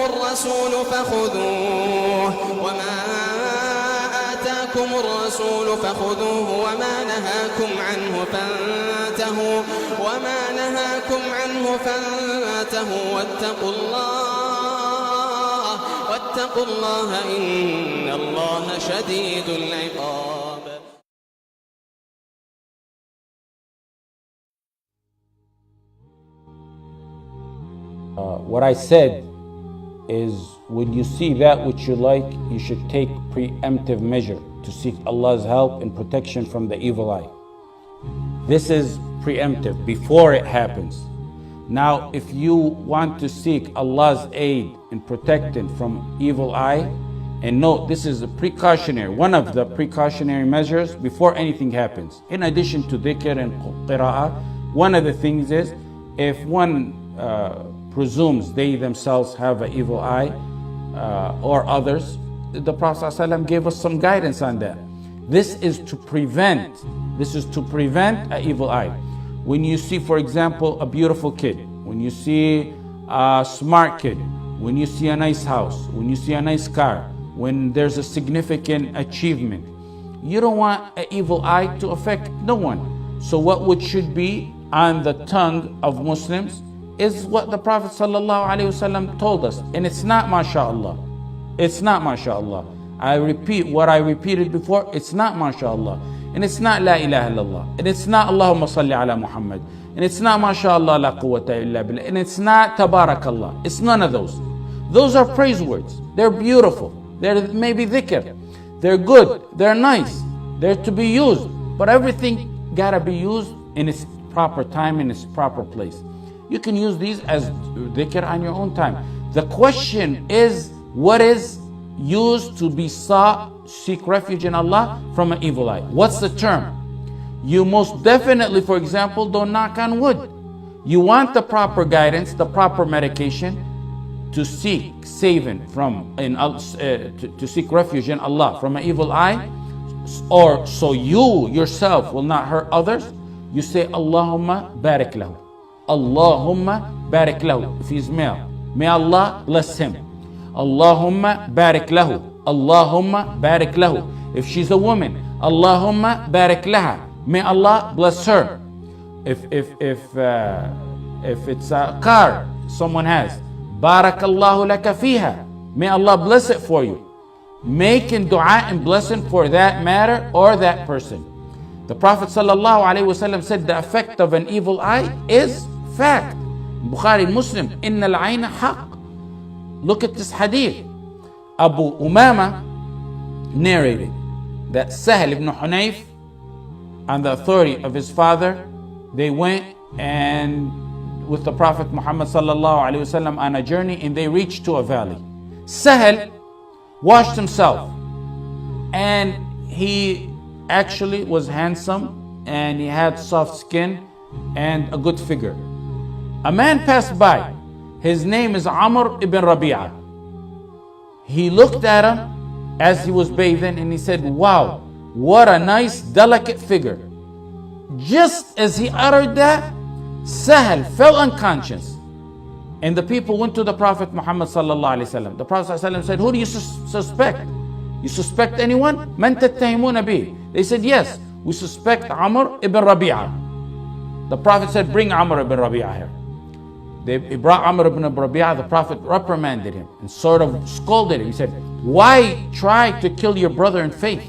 الرسول فخذوه وما نهاكم عنه فانتهوا واتقوا الله إن الله شديد العقاب. What I said is, when you see that which you like, you should take preemptive measure to seek Allah's help and protection from the evil eye. This is preemptive, before it happens. Now, if you want to seek Allah's aid and protection from evil eye, and note, this is a precautionary, one of the precautionary measures before anything happens. In addition to dhikr and qira'ah, one of the things is, if one presumes they themselves have an evil eye, or others, the Prophet ﷺ gave us some guidance on that. This is to prevent an evil eye. When you see, for example, a beautiful kid, when you see a smart kid, when you see a nice house, when you see a nice car, when there's a significant achievement, you don't want an evil eye to affect no one. So what should be on the tongue of Muslims is what the Prophet ﷺ told us. And it's not mashallah. It's not mashallah. I repeat what I repeated before. It's not mashallah. And it's not la ilaha illallah. And it's not Allahumma salli ala Muhammad. And it's not mashallah la quwwata illa billah. And it's not tabarakallah. It's none of those. Those are praise words. They're beautiful. They're maybe dhikr. They're good. They're nice. They're to be used. But everything gotta be used in its proper time, in its proper place. You can use these as dhikr on your own time. The question is, what is used to be seek refuge in Allah from an evil eye? What's the term? You most definitely, for example, don't knock on wood. You want the proper guidance, the proper medication to seek saving from, to seek refuge in Allah from an evil eye, or so you yourself will not hurt others. You say, Allahumma barik lahu. Allahumma barik lahu. If he's male, may Allah bless him. Allahumma barik lahu. Allahumma barik lahu. If she's a woman, Allahumma barik laha. May Allah bless her. If it's a car someone has, barakallahu laka fiha. May Allah bless it for you. Making dua and blessing for that matter or that person. The Prophet ﷺ said the effect of an evil eye is fact. Bukhari, Muslim, Inna al-ayna haq. Look at this hadith. Abu Umama narrated that Sahal ibn Hunayf, on the authority of his father, they went and with the Prophet Muhammad ﷺ on a journey, and they reached to a valley. Sahal washed himself, and he actually was handsome, and he had soft skin and a good figure. A man passed by. His name is Amr ibn Rabi'ah. He looked at him as he was bathing, and he said, wow, what a nice delicate figure. Just as he uttered that, Sahal fell unconscious, and the people went to the Prophet Muhammad sallallahu alaihi wasallam. The Prophet sallallahu alaihi wasallam said, who do you suspect? You suspect anyone? Man tattahimuna bih? They said, yes, we suspect Amr ibn Rabi'ah. The Prophet said, bring Amr ibn Rabi'ah here. He brought Amr ibn Rabi'ah. The Prophet reprimanded him and sort of scolded him. He said, why try to kill your brother in faith?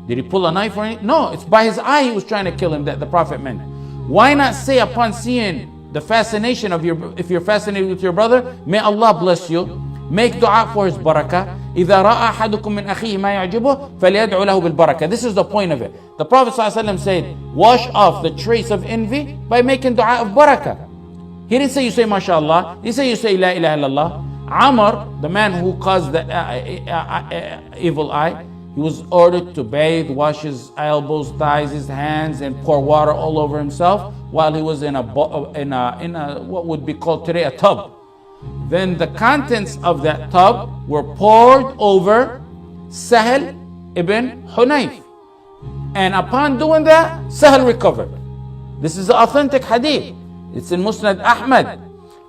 Did he pull a knife or anything? No, it's by his eye he was trying to kill him that the Prophet meant. Why not say, upon seeing the fascination of if you're fascinated with your brother, may Allah bless you. Make dua for his barakah. إِذَا رَأَى أَحَدُكُم مِّنْ أَخِيهِ مَا يَعْجِبُهُ فَلْيَدْعُ لَهُ بِالْبَرَكَةِ. This is the point of it. The Prophet ﷺ said, wash off the trace of envy by making dua of barakah. He didn't say you say mashallah. He said you say la ilaha illallah. Amr, the man who caused the evil eye, he was ordered to bathe, wash his elbows, thighs, his hands, and pour water all over himself while he was in a what would be called today a tub. Then the contents of that tub were poured over Sahal ibn Hunayf. And upon doing that, Sahal recovered. This is the authentic hadith. It's in Musnad Ahmad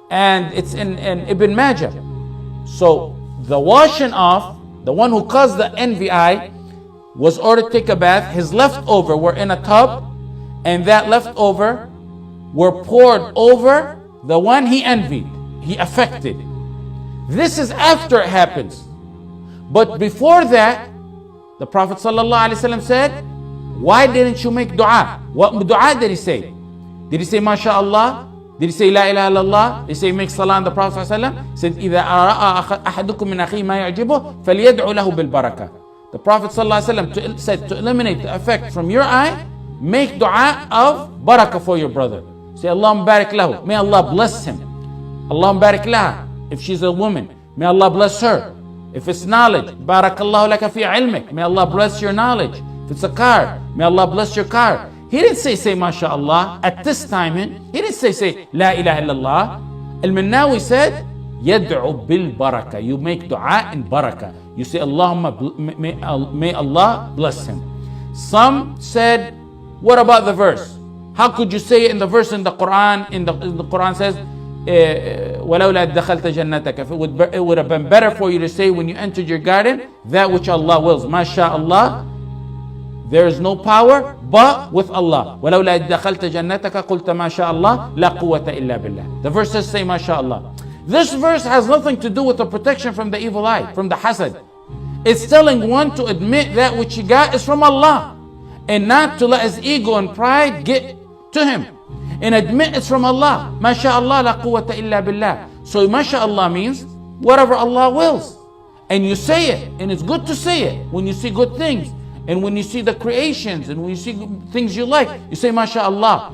and it's in Ibn Majah. So the washing off, the one who caused the envy eye, was ordered to take a bath. His leftover were in a tub, and that leftover were poured over the one he envied, he affected. This is after it happens. But before that, the Prophet ﷺ said, why didn't you make dua? What dua did he say? Did he say MashaAllah? Did he say La ilaha illallah? Did he say make salah on the Prophet ﷺ? Said إِذَا أَرَأَ أَحَدُكُم مِّنْ أَخِيهِ مَا يَعْجِبُهُ فَلْيَدْعُ لَهُ بِالْبَرَكَةِ. The Prophet ﷺ said to eliminate the effect from your eye, make dua of barakah for your brother. Say Allahumma barik lahu. May Allah bless him. Allahumma barik laha. If she's a woman, may Allah bless her. If it's knowledge, barakallahu laka fi ilmik. May Allah bless your knowledge. If it's a car, may Allah bless your car. He didn't say MashaAllah at this time. He didn't say La ilaha illallah. Al-Minnawi said, Yad'u bil barakah. You make dua in barakah. You say Allahumma, may Allah bless him. Some said, what about the verse? How could you say it in the verse in the Quran? In the Quran says, وَلَوْلَا دَخَلْتَ جَنَّتَكَ. It would have been better for you to say when you entered your garden, that which Allah wills. MashaAllah, there is no power but with Allah. وَلَوْلَا دَخَلْتَ جَنَّتَكَ قُلْتَ مَاشَاءَ اللَّهِ لَا قُوَّةَ إِلَّا بِاللَّهِ. The verse says, say MashaAllah. This verse has nothing to do with the protection from the evil eye, from the hasad. It's telling one to admit that which he got is from Allah, and not to let his ego and pride get to him, and admit it's from Allah. MashaAllah la quwwata illa billah. So MashaAllah means whatever Allah wills, and you say it, and it's good to say it when you see good things, and when you see the creations, and when you see things you like, you say MashaAllah.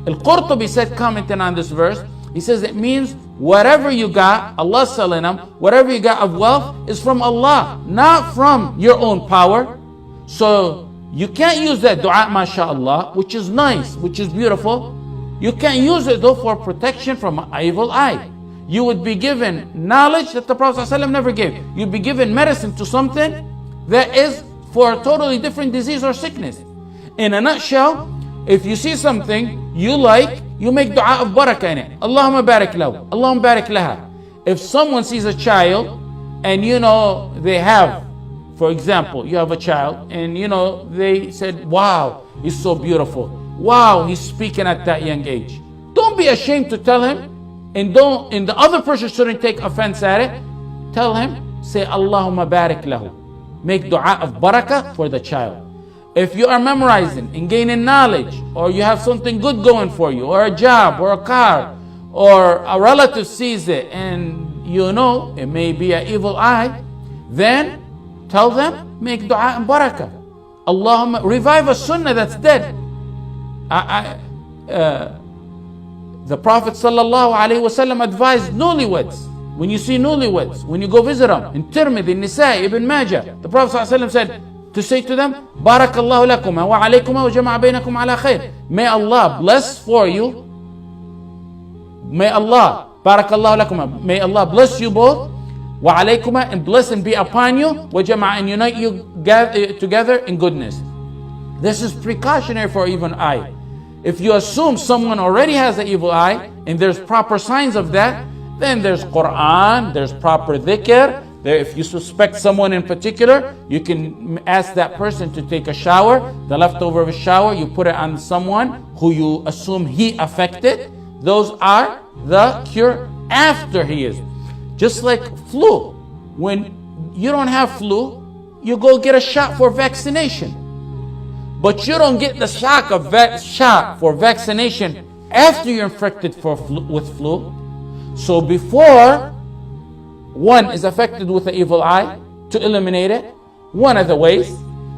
Al-Qurtubi said, commenting on this verse, he says it means whatever you got, Allah's telling them, whatever you got of wealth is from Allah, not from your own power. So you can't use that dua MashaAllah, which is nice, which is beautiful. You can't use it though for protection from an evil eye. You would be given knowledge that the Prophet ﷺ never gave. You'd be given medicine to something that is for a totally different disease or sickness. In a nutshell, if you see something you like, you make dua of barakah in it. Allahumma barik lahu, Allahumma barik laha. If someone sees a child and they have, for example, you have a child and they said, wow, he's so beautiful. Wow, he's speaking at that young age. Don't be ashamed to tell him, and the other person shouldn't take offense at it. Tell him, say Allahumma barik lahu. Make dua of barakah for the child. If you are memorizing and gaining knowledge, or you have something good going for you, or a job, or a car, or a relative sees it and it may be an evil eye, then tell them, make dua and barakah. Allahumma, revive a sunnah that's dead. The Prophet ﷺ advised newlyweds. When you see newlyweds, when you go visit them, in Tirmidhi, Nisa'i, Ibn Majah, the Prophet ﷺ said to say to them, Barakallahu lakuma wa alaykuma wa jama'a baynakum ala khair. May Allah bless for you. May Allah, Barakallahu lakuma, may Allah bless you both. Wa alaykuma, and bless and be upon you. Wa jama'a, and unite you together in goodness. This is precautionary for even eye. If you assume someone already has an evil eye, and there's proper signs of that, then there's Quran, there's proper dhikr. If you suspect someone in particular, you can ask that person to take a shower. The leftover of a shower, you put it on someone who you assume he affected. Those are the cure after he is. Just like flu. When you don't have flu, you go get a shot for vaccination. But you don't get the shot for vaccination after you're infected with flu. So before one is affected with an evil eye, to eliminate it, one of the ways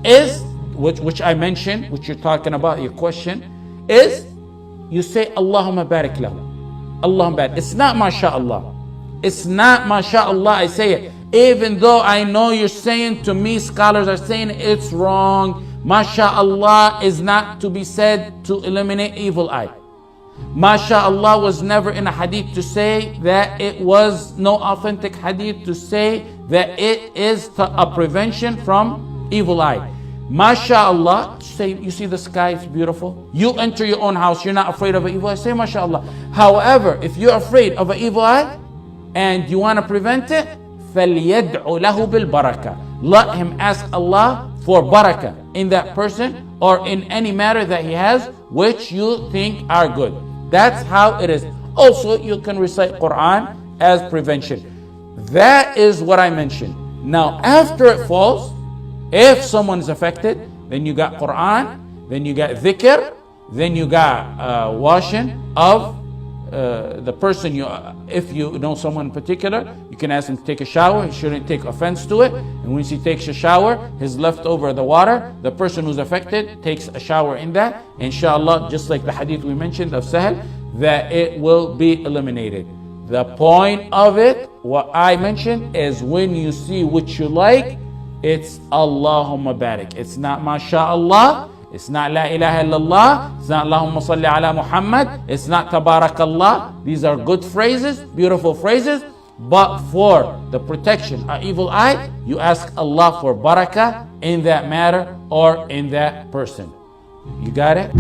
is, which I mentioned, which you're talking about, your question, is you say Allahumma barik lahu. Allahumma barik. It's not MashaAllah. It's not MashaAllah, I say it. Even though I know you're saying to me, scholars are saying it's wrong. MashaAllah is not to be said to eliminate evil eye. MashaAllah was never in a hadith to say that. It was no authentic hadith to say that it is a prevention from evil eye. MashaAllah, say you see the sky, it's beautiful. You enter your own house, you're not afraid of an evil eye, say MashaAllah. However, if you're afraid of an evil eye, and you want to prevent it, فَلْيَدْعُ لَهُ بِالْبَرَكَةِ. Let him ask Allah for barakah in that person or in any matter that he has which you think are good. That's how it is. Also, you can recite Quran as prevention. That is what I mentioned. Now, after it falls, if someone is affected, then you got Quran, then you got dhikr, then you got washing of the person. If you know someone in particular, you can ask him to take a shower. He shouldn't take offense to it. And once he takes a shower, his leftover the water, the person who's affected takes a shower in that. Inshallah, just like the hadith we mentioned of Sahel, that it will be eliminated. The point of it, what I mentioned, is when you see what you like, it's Allahumma barik. It's not MashaAllah. It's not La ilaha illallah. It's not Allahumma salli ala Muhammad. It's not Tabarakallah. These are good phrases, beautiful phrases. But for the protection of evil eye, you ask Allah for barakah in that matter or in that person. You got it?